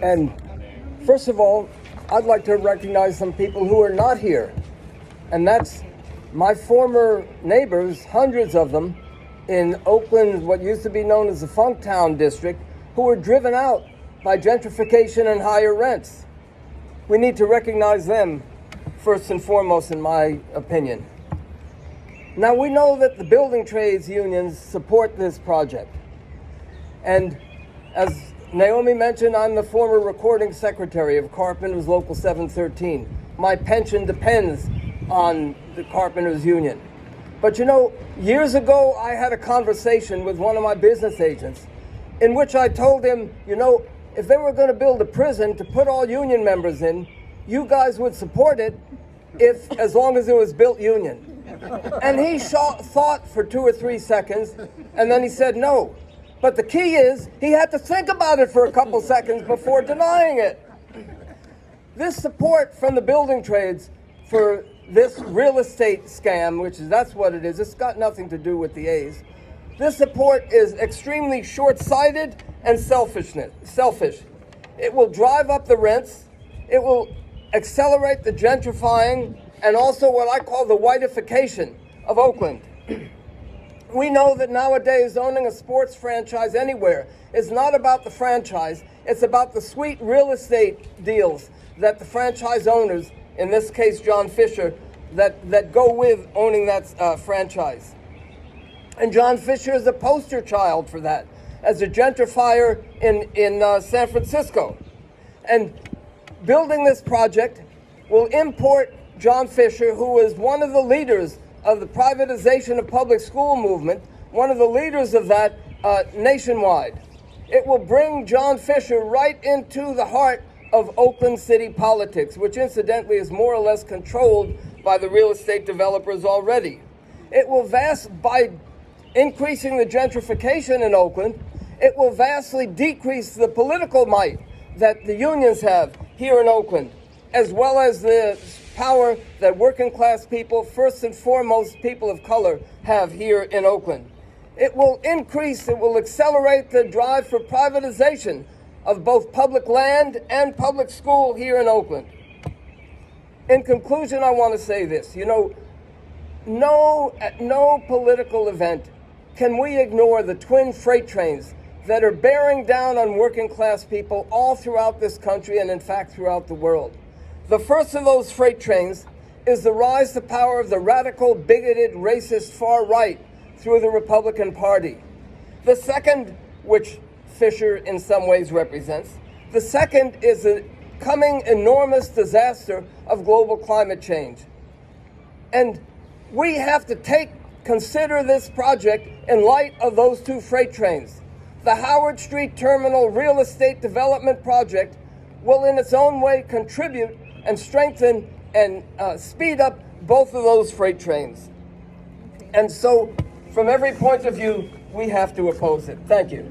And first of all, I'd like to recognize some people who are not here. And that's my former neighbors, hundreds of them, in Oakland, what used to be known as the Funktown district, who were driven out by gentrification and higher rents. We need to recognize them first and foremost, in my opinion. Now, we know that the building trades unions support this project. And as Naomi mentioned, I'm the former recording secretary of Carpenters Local 713. My pension depends on the Carpenters Union. But you know, years ago, I had a conversation with one of my business agents in which I told him, you know, if they were going to build a prison to put all union members in, you guys would support it as long as it was built union. And he thought for 2 or 3 seconds, and then he said no. But the key is, he had to think about it for a couple seconds before denying it. This support from the building trades for this real estate scam, that's what it is. It's got nothing to do with the A's. This support is extremely short-sighted and selfish. It will drive up the rents. It will accelerate the gentrifying and also what I call the whiteification of Oakland. We know that nowadays owning a sports franchise anywhere is not about the franchise. It's about the sweet real estate deals that the franchise owners, in this case John Fisher, that go with owning that franchise. And John Fisher is a poster child for that as a gentrifier in San Francisco. And building this project will import John Fisher, who is one of the leaders of the privatization of public school movement, one of the leaders of that nationwide. It will bring John Fisher right into the heart of Oakland city politics, which incidentally is more or less controlled by the real estate developers already. It will by increasing the gentrification in Oakland, it will vastly decrease the political might that the unions have here in Oakland, as well as the power that working class people, first and foremost people of color, have here in Oakland. It will accelerate the drive for privatization of both public land and public school here in Oakland. In conclusion, I want to say this, at no political event can we ignore the twin freight trains that are bearing down on working class people all throughout this country and in fact throughout the world. The first of those freight trains is the rise to power of the radical, bigoted, racist far right through the Republican Party. The second, which Fisher in some ways represents, the second is the coming enormous disaster of global climate change. And we have to consider this project in light of those two freight trains. The Howard Street Terminal Real Estate Development Project will in its own way contribute and strengthen and speed up both of those freight trains. And so, from every point of view, we have to oppose it. Thank you.